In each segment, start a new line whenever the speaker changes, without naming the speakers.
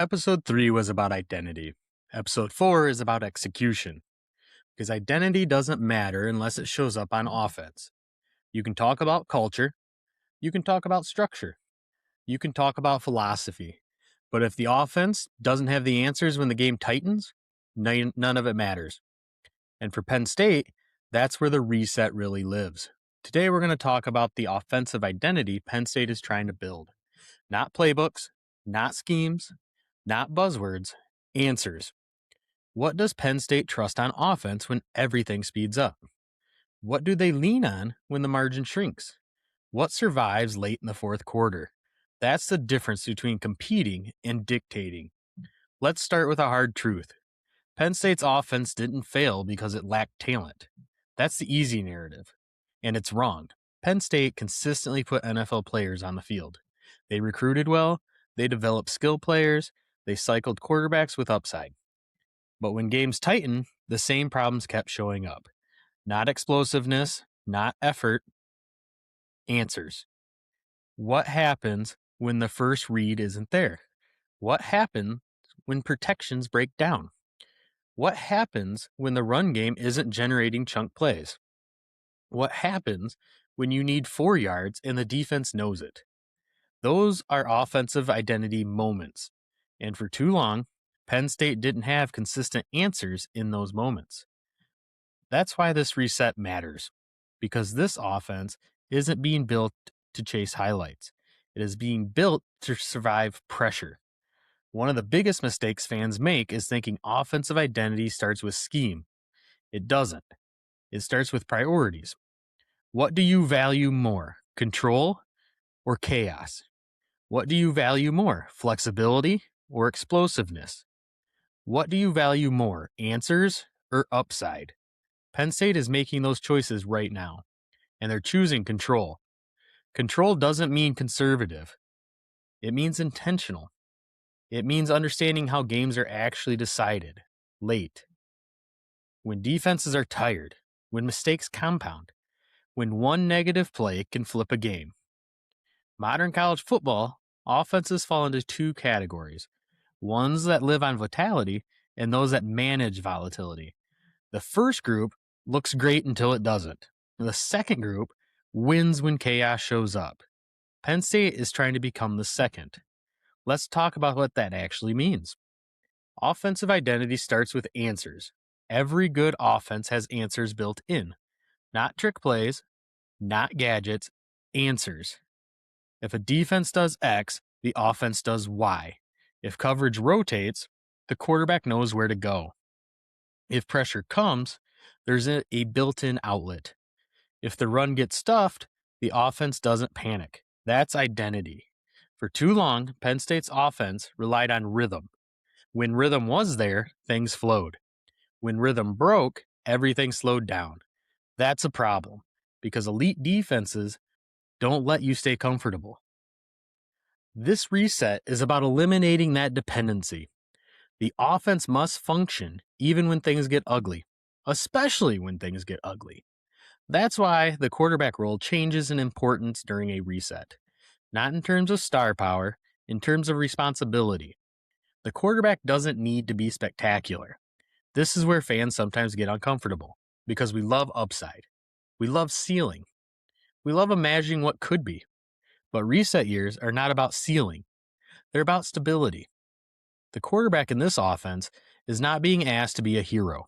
Episode 3 was about identity. Episode 4 is about execution. Because identity doesn't matter unless it shows up on offense. You can talk about culture, you can talk about structure, you can talk about philosophy. But if the offense doesn't have the answers when the game tightens, none of it matters. And for Penn State, that's where the reset really lives. Today we're going to talk about the offensive identity Penn State is trying to build. Not playbooks, not schemes, not buzzwords, answers. What does Penn State trust on offense when everything speeds up? What do they lean on when the margin shrinks? What survives late in the fourth quarter? That's the difference between competing and dictating. Let's start with a hard truth. Penn State's offense didn't fail because it lacked talent. That's the easy narrative. And it's wrong. Penn State consistently put NFL players on the field. They recruited well, they developed skill players, they cycled quarterbacks with upside. But when games tightened, the same problems kept showing up. Not explosiveness, not effort, answers. What happens when the first read isn't there? What happens when protections break down? What happens when the run game isn't generating chunk plays? What happens when you need 4 yards and the defense knows it? Those are offensive identity moments. And for too long, Penn State didn't have consistent answers in those moments. That's why this reset matters, because this offense isn't being built to chase highlights. It is being built to survive pressure. One of the biggest mistakes fans make is thinking offensive identity starts with scheme. It doesn't. It starts with priorities. What do you value more, control or chaos? What do you value more, flexibility or explosiveness? What do you value more, answers or upside? Penn State is making those choices right now, and they're choosing control. Control doesn't mean conservative. It means intentional. It means understanding how games are actually decided, late. When defenses are tired, when mistakes compound, when one negative play can flip a game. Modern college football, offenses fall into 2 categories. Ones that live on vitality and those that manage volatility. The first group looks great until it doesn't. And the second group wins when chaos shows up. Penn State is trying to become the second. Let's talk about what that actually means. Offensive identity starts with answers. Every good offense has answers built in. Not trick plays, not gadgets, answers. If a defense does X, the offense does Y. If coverage rotates, the quarterback knows where to go. If pressure comes, there's a built-in outlet. If the run gets stuffed, the offense doesn't panic. That's identity. For too long, Penn State's offense relied on rhythm. When rhythm was there, things flowed. When rhythm broke, everything slowed down. That's a problem, because elite defenses don't let you stay comfortable. This reset is about eliminating that dependency. The offense must function even when things get ugly, especially when things get ugly. That's why the quarterback role changes in importance during a reset. Not in terms of star power, in terms of responsibility. The quarterback doesn't need to be spectacular. This is where fans sometimes get uncomfortable, because we love upside. We love ceiling. We love imagining what could be. But reset years are not about ceiling. They're about stability. The quarterback in this offense is not being asked to be a hero.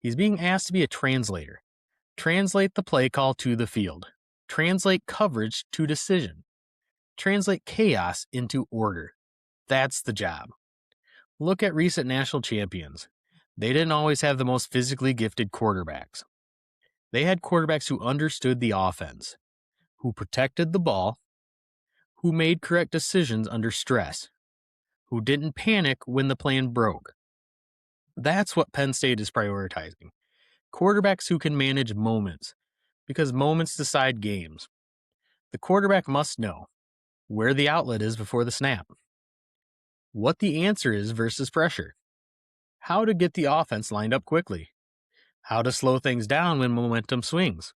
He's being asked to be a translator. Translate the play call to the field. Translate coverage to decision. Translate chaos into order. That's the job. Look at recent national champions. They didn't always have the most physically gifted quarterbacks. They had quarterbacks who understood the offense, who protected the ball, who made correct decisions under stress, who didn't panic when the plan broke. That's what Penn State is prioritizing. Quarterbacks who can manage moments, because moments decide games. The quarterback must know where the outlet is before the snap, what the answer is versus pressure, how to get the offense lined up quickly, how to slow things down when momentum swings.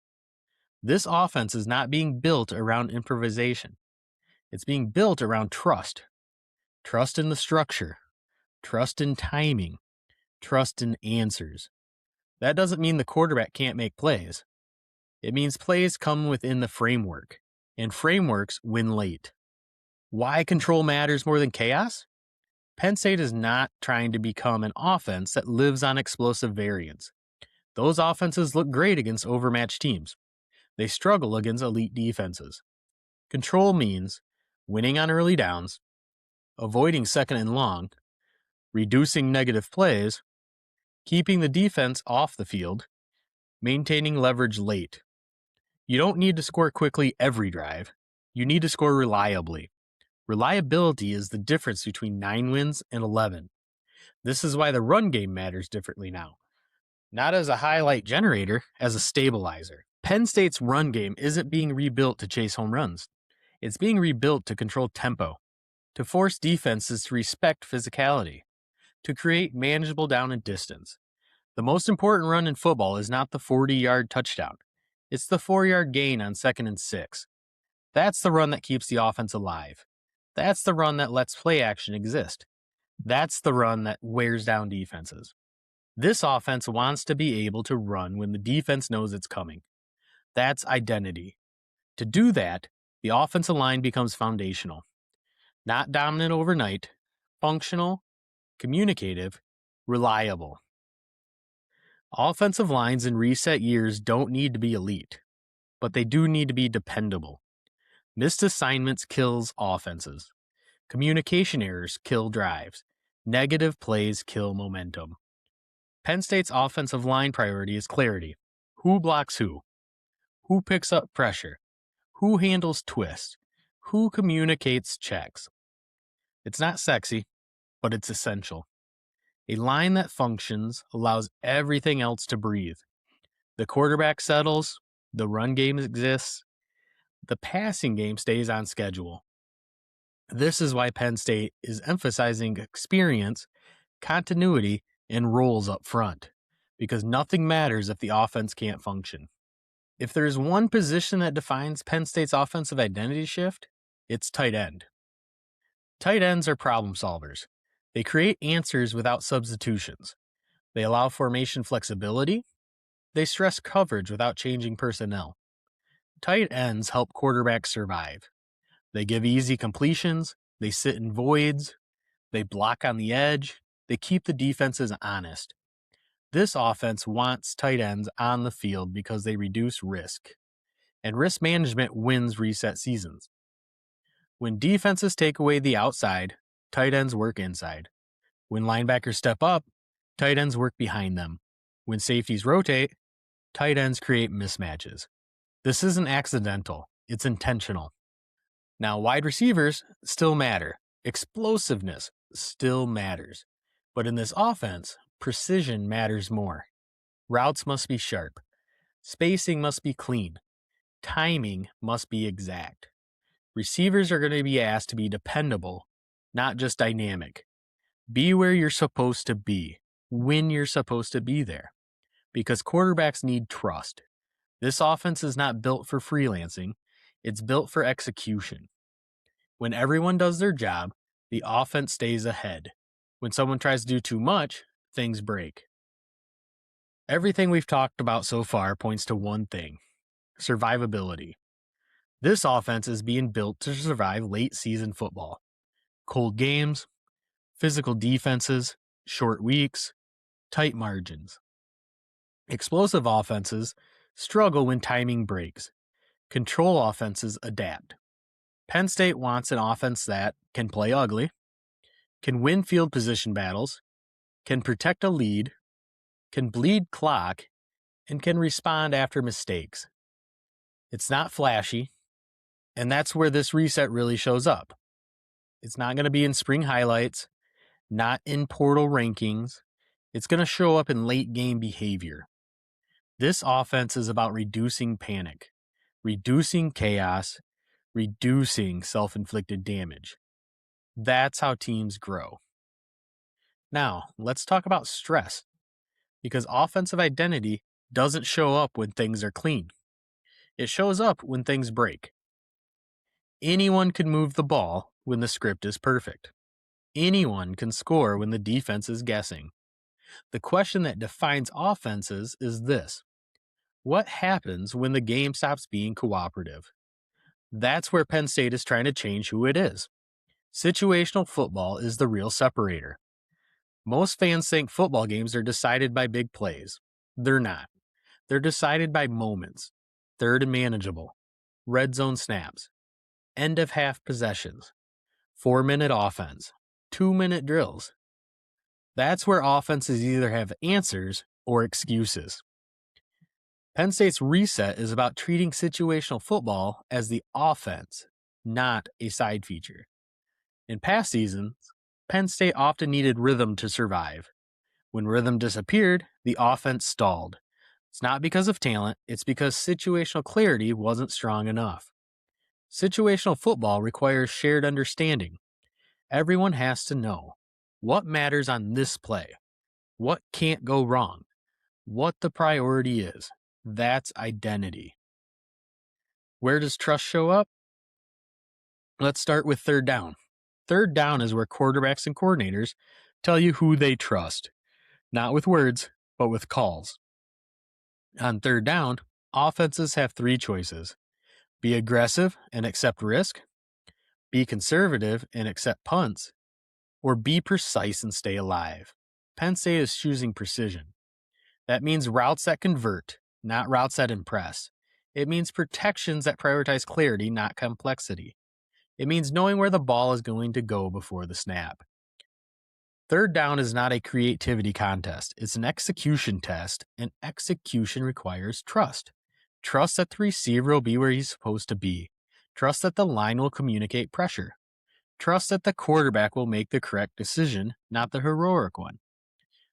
This offense is not being built around improvisation. It's being built around trust. trust in the structure, trust in timing, trust in answers. That doesn't mean the quarterback can't make plays. It means plays come within the framework, and frameworks win late. Why control matters more than chaos? Penn State is not trying to become an offense that lives on explosive variance. Those offenses look great against overmatched teams. They struggle against elite defenses. Control means winning on early downs, avoiding second and long, reducing negative plays, keeping the defense off the field, maintaining leverage late. You don't need to score quickly every drive. You need to score reliably. Reliability is the difference between 9 wins and 11. This is why the run game matters differently now. Not as a highlight generator, as a stabilizer. Penn State's run game isn't being rebuilt to chase home runs. It's being rebuilt to control tempo, to force defenses to respect physicality, to create manageable down and distance. The most important run in football is not the 40-yard touchdown. It's the 4-yard gain on 2nd and 6. That's the run that keeps the offense alive. That's the run that lets play action exist. That's the run that wears down defenses. This offense wants to be able to run when the defense knows it's coming. That's identity. To do that, the offensive line becomes foundational. Not dominant overnight, functional, communicative, reliable. Offensive lines in reset years don't need to be elite, but they do need to be dependable. Missed assignments kills offenses. Communication errors kill drives. Negative plays kill momentum. Penn State's offensive line priority is clarity. Who blocks who? Who picks up pressure? Who handles twists? Who communicates checks? It's not sexy, but it's essential. A line that functions allows everything else to breathe. The quarterback settles, the run game exists, the passing game stays on schedule. This is why Penn State is emphasizing experience, continuity, and roles up front, because nothing matters if the offense can't function. If there's one position that defines Penn State's offensive identity shift, it's tight end. Tight ends are problem solvers. They create answers without substitutions. They allow formation flexibility. They stress coverage without changing personnel. Tight ends help quarterbacks survive. They give easy completions. They sit in voids. They block on the edge. They keep the defenses honest. This offense wants tight ends on the field because they reduce risk. And risk management wins reset seasons. When defenses take away the outside, tight ends work inside. When linebackers step up, tight ends work behind them. When safeties rotate, tight ends create mismatches. This isn't accidental, it's intentional. Now, wide receivers still matter. Explosiveness still matters. But in this offense, precision matters more. Routes must be sharp. Spacing must be clean. Timing must be exact. Receivers are going to be asked to be dependable, not just dynamic. Be where you're supposed to be, when you're supposed to be there. Because quarterbacks need trust. This offense is not built for freelancing, it's built for execution. When everyone does their job, the offense stays ahead. When someone tries to do too much, things break. Everything we've talked about so far points to one thing: survivability. This offense is being built to survive late season football. Cold games, physical defenses, short weeks, tight margins. Explosive offenses struggle when timing breaks. Control offenses adapt. Penn State wants an offense that can play ugly, can win field position battles, can protect a lead, can bleed clock, and can respond after mistakes. It's not flashy, and that's where this reset really shows up. It's not going to be in spring highlights, not in portal rankings. It's going to show up in late game behavior. This offense is about reducing panic, reducing chaos, reducing self-inflicted damage. That's how teams grow. Now, let's talk about stress, because offensive identity doesn't show up when things are clean. It shows up when things break. Anyone can move the ball when the script is perfect. Anyone can score when the defense is guessing. The question that defines offenses is this: what happens when the game stops being cooperative? That's where Penn State is trying to change who it is. Situational football is the real separator. Most fans think football games are decided by big plays. They're not. They're decided by moments: third and manageable, red zone snaps, end of half possessions, 4-minute offense, 2-minute drills. That's where offenses either have answers or excuses. Penn State's reset is about treating situational football as the offense, not a side feature. In past seasons, Penn State often needed rhythm to survive. When rhythm disappeared, the offense stalled. It's not because of talent, it's because situational clarity wasn't strong enough. Situational football requires shared understanding. Everyone has to know what matters on this play, what can't go wrong, what the priority is. That's identity. Where does trust show up? Let's start with third down. Third down is where quarterbacks and coordinators tell you who they trust, not with words, but with calls. On third down, offenses have three choices: be aggressive and accept risk, be conservative and accept punts, or be precise and stay alive. Penn State is choosing precision. That means routes that convert, not routes that impress. It means protections that prioritize clarity, not complexity. It means knowing where the ball is going to go before the snap. Third down is not a creativity contest. It's an execution test, and execution requires trust. Trust that the receiver will be where he's supposed to be. Trust that the line will communicate pressure. Trust that the quarterback will make the correct decision, not the heroic one.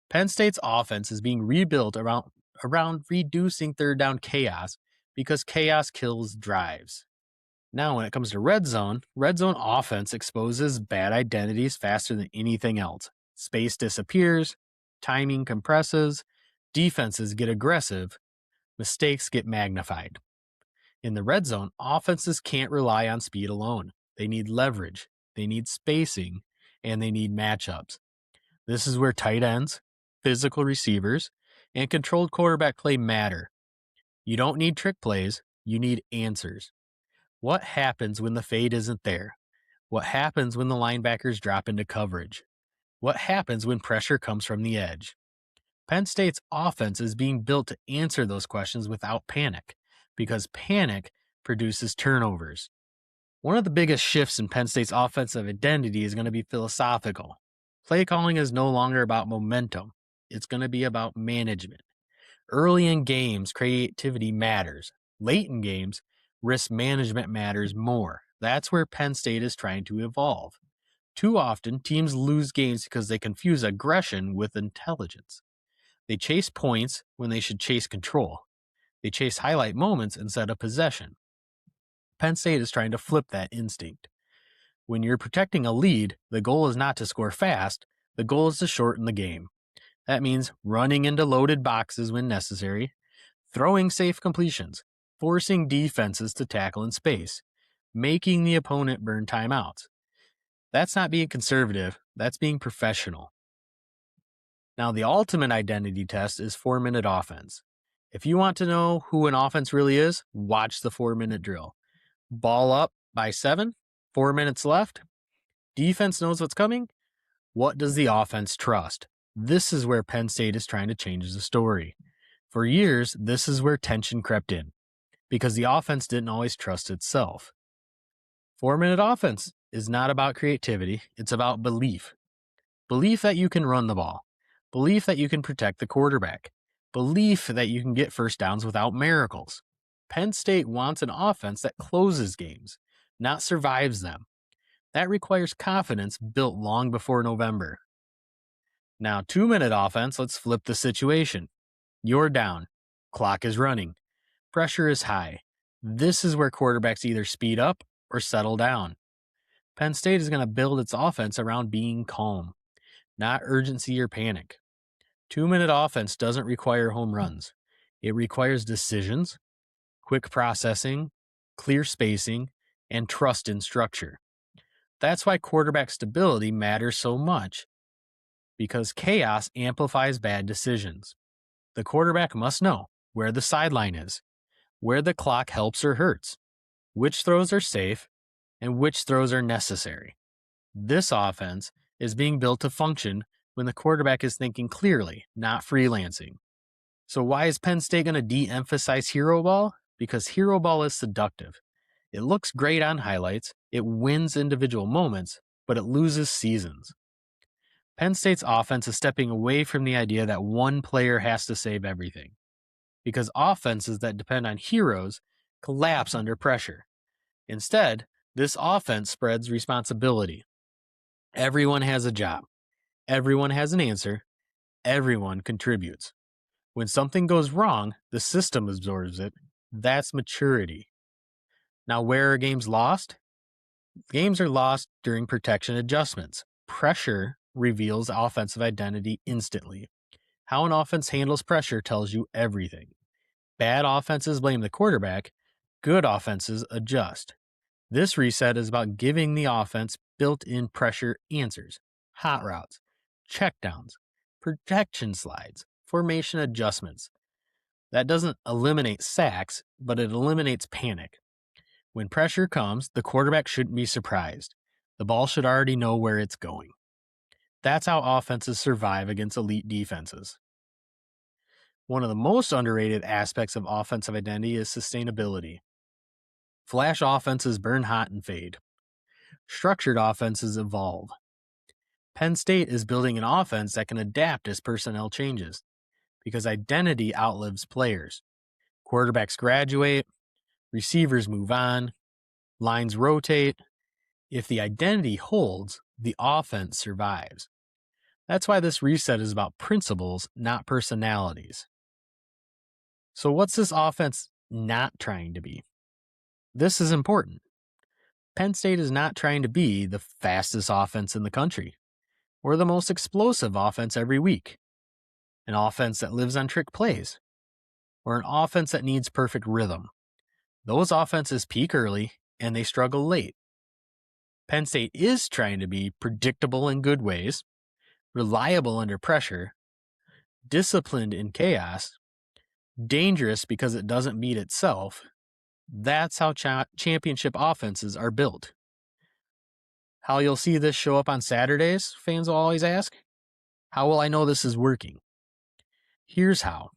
Penn State's offense is being rebuilt around reducing third down chaos because chaos kills drives. Now, when it comes to red zone offense exposes bad identities faster than anything else. Space disappears, timing compresses, defenses get aggressive, mistakes get magnified. In the red zone, offenses can't rely on speed alone. They need leverage, they need spacing, and they need matchups. This is where tight ends, physical receivers, and controlled quarterback play matter. You don't need trick plays, you need answers. What happens when the fade isn't there? What happens when the linebackers drop into coverage? What happens when pressure comes from the edge? Penn State's offense is being built to answer those questions without panic, because panic produces turnovers. One of the biggest shifts in Penn State's offensive identity is going to be philosophical. Play calling is no longer about momentum. It's going to be about management. Early in games, creativity matters. Late in games, risk management matters more. That's where Penn State is trying to evolve. Too often, teams lose games because they confuse aggression with intelligence. They chase points when they should chase control. They chase highlight moments instead of possession. Penn State is trying to flip that instinct. When you're protecting a lead, the goal is not to score fast, the goal is to shorten the game. That means running into loaded boxes when necessary, throwing safe completions, forcing defenses to tackle in space, making the opponent burn timeouts. That's not being conservative, that's being professional. Now, the ultimate identity test is 4-minute offense. If you want to know who an offense really is, watch the 4-minute drill. Ball up by 7, 4 minutes left. Defense knows what's coming. What does the offense trust? This is where Penn State is trying to change the story. For years, this is where tension crept in, because the offense didn't always trust itself. 4-minute offense is not about creativity, it's about belief. Belief that you can run the ball. Belief that you can protect the quarterback. Belief that you can get first downs without miracles. Penn State wants an offense that closes games, not survives them. That requires confidence built long before November. Now, 2-minute offense, let's flip the situation. You're down. Clock is running. Pressure is high. This is where quarterbacks either speed up or settle down. Penn State is going to build its offense around being calm, not urgency or panic. 2-minute offense doesn't require home runs. It requires decisions, quick processing, clear spacing, and trust in structure. That's why quarterback stability matters so much, because chaos amplifies bad decisions. The quarterback must know where the sideline is, where the clock helps or hurts, which throws are safe, and which throws are necessary. This offense is being built to function when the quarterback is thinking clearly, not freelancing. So why is Penn State going to de-emphasize hero ball? Because hero ball is seductive. It looks great on highlights, it wins individual moments, but it loses seasons. Penn State's offense is stepping away from the idea that one player has to save everything, because offenses that depend on heroes collapse under pressure. Instead, this offense spreads responsibility. Everyone has a job. Everyone has an answer. Everyone contributes. When something goes wrong, the system absorbs it. That's maturity. Now, where are games lost? Games are lost during protection adjustments. Pressure reveals offensive identity instantly. How an offense handles pressure tells you everything. Bad offenses blame the quarterback. Good offenses adjust. This reset is about giving the offense built-in pressure answers, hot routes, checkdowns, protection slides, formation adjustments. That doesn't eliminate sacks, but it eliminates panic. When pressure comes, the quarterback shouldn't be surprised. The ball should already know where it's going. That's how offenses survive against elite defenses. One of the most underrated aspects of offensive identity is sustainability. Flash offenses burn hot and fade. Structured offenses evolve. Penn State is building an offense that can adapt as personnel changes, because identity outlives players. Quarterbacks graduate, receivers move on, lines rotate. If the identity holds, the offense survives. That's why this reset is about principles, not personalities. So what's this offense not trying to be? This is important. Penn State is not trying to be the fastest offense in the country or the most explosive offense every week, an offense that lives on trick plays, or an offense that needs perfect rhythm. Those offenses peak early and they struggle late. Penn State is trying to be predictable in good ways, reliable under pressure, disciplined in chaos, dangerous because it doesn't beat itself. That's how championship offenses are built. How you'll see this show up on Saturdays, fans will always ask. How will I know this is working? Here's how.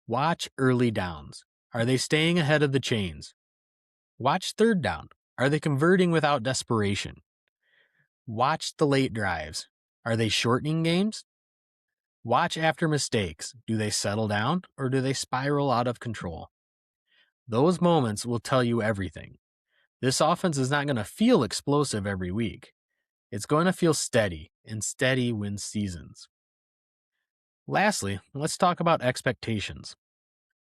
Watch early downs. Are they staying ahead of the chains? Watch third down. Are they converting without desperation? Watch the late drives. Are they shortening games? Watch after mistakes. Do they settle down or do they spiral out of control? Those moments will tell you everything. This offense is not going to feel explosive every week. It's going to feel steady, and steady wins seasons. Lastly, let's talk about expectations,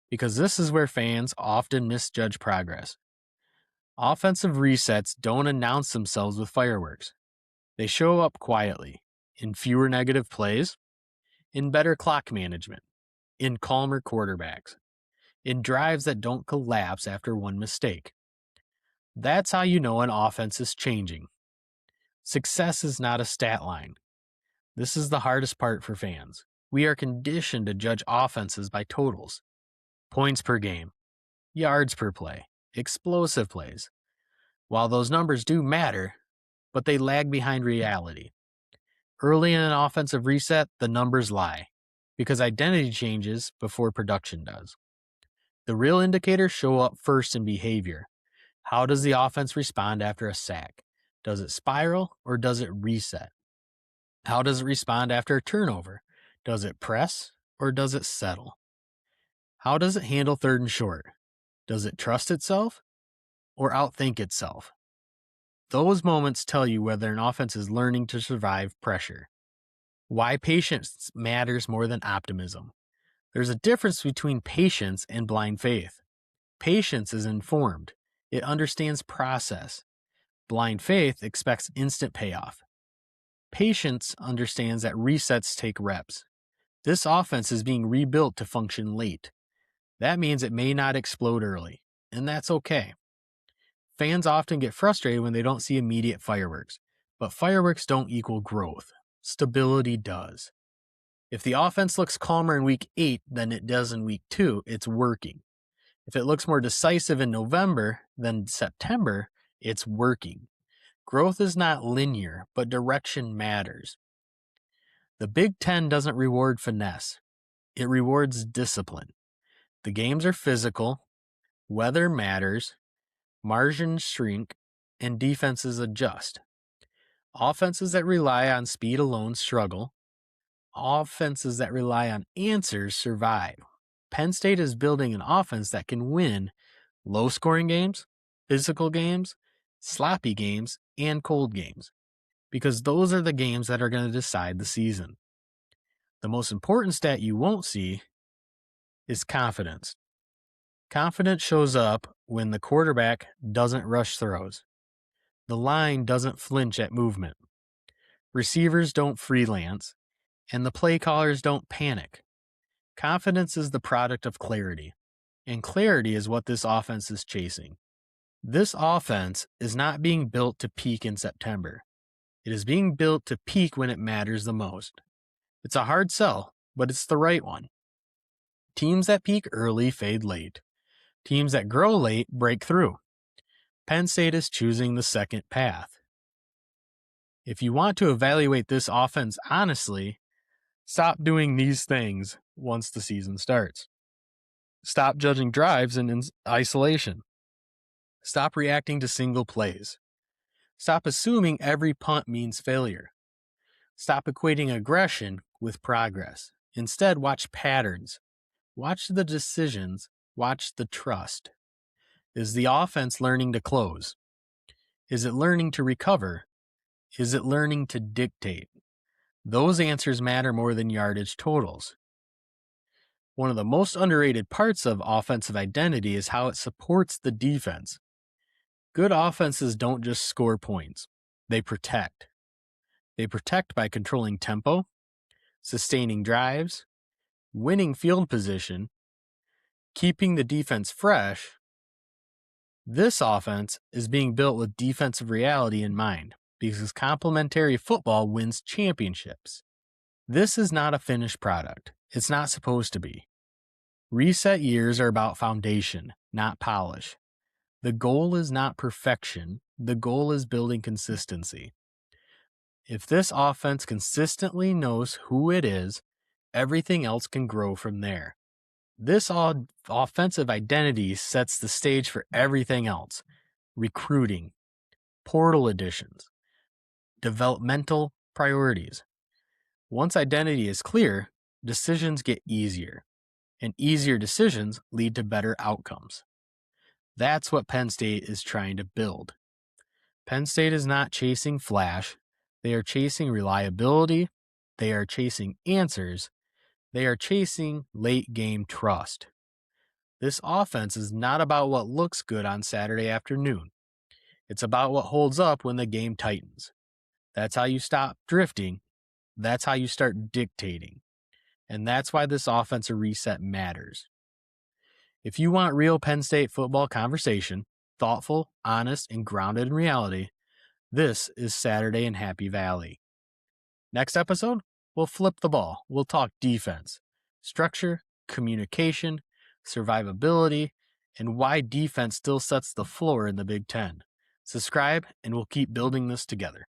because this is where fans often misjudge progress. Offensive resets don't announce themselves with fireworks. They show up quietly, in fewer negative plays, in better clock management, in calmer quarterbacks, in drives that don't collapse after one mistake. That's how you know an offense is changing. Success is not a stat line. This is the hardest part for fans. We are conditioned to judge offenses by totals, points per game, yards per play, explosive plays. While those numbers do matter, but they lag behind reality. Early in an offensive reset, the numbers lie, because identity changes before production does. The real indicators show up first in behavior. How does the offense respond after a sack? Does it spiral or does it reset? How does it respond after a turnover? Does it press or does it settle? How does it handle third and short? Does it trust itself or outthink itself? Those moments tell you whether an offense is learning to survive pressure. Why patience matters more than optimism. There's a difference between patience and blind faith. Patience is informed. It understands process. Blind faith expects instant payoff. Patience understands that resets take reps. This offense is being rebuilt to function late. That means it may not explode early, and that's okay. Fans often get frustrated when they don't see immediate fireworks, but fireworks don't equal growth. Stability does. If the offense looks calmer in week 8 than it does in week 2, it's working. If it looks more decisive in November than September, it's working. Growth is not linear, but direction matters. The Big Ten doesn't reward finesse. It rewards discipline. The games are physical, weather matters, margins shrink, and defenses adjust. Offenses that rely on speed alone struggle. Offenses that rely on answers survive. Penn State is building an offense that can win low-scoring games, physical games, sloppy games, and cold games, because those are the games that are going to decide the season. The most important stat you won't see is confidence. Confidence shows up when the quarterback doesn't rush throws. The line doesn't flinch at movement. Receivers don't freelance, and the play callers don't panic. Confidence is the product of clarity, and clarity is what this offense is chasing. This offense is not being built to peak in September. It is being built to peak when it matters the most. It's a hard sell, but it's the right one. Teams that peak early fade late. Teams that grow late break through. Penn State is choosing the second path. If you want to evaluate this offense honestly, stop doing these things once the season starts. Stop judging drives in isolation. Stop reacting to single plays. Stop assuming every punt means failure. Stop equating aggression with progress. Instead, watch patterns. Watch the decisions. Watch the trust. Is the offense learning to close? Is it learning to recover? Is it learning to dictate? Those answers matter more than yardage totals. One of the most underrated parts of offensive identity is how it supports the defense. Good offenses don't just score points. They protect. They protect by controlling tempo, sustaining drives, winning field position, keeping the defense fresh. This offense is being built with defensive reality in mind because complementary football wins championships. This is not a finished product. It's not supposed to be. Reset years are about foundation, not polish. The goal is not perfection. The goal is building consistency. If this offense consistently knows who it is, everything else can grow from there. This offensive identity sets the stage for everything else: recruiting, portal additions, developmental priorities. Once identity is clear, decisions get easier, and easier decisions lead to better outcomes. That's what Penn State is trying to build. Penn State is not chasing flash. They are chasing reliability. They are chasing answers. They are chasing late game trust. This offense is not about what looks good on Saturday afternoon. It's about what holds up when the game tightens. That's how you stop drifting. That's how you start dictating. And that's why this offensive reset matters. If you want real Penn State football conversation, thoughtful, honest, and grounded in reality, this is Saturday in Happy Valley. Next episode, we'll flip the ball. We'll talk defense, structure, communication, survivability, and why defense still sets the floor in the Big Ten. Subscribe, and we'll keep building this together.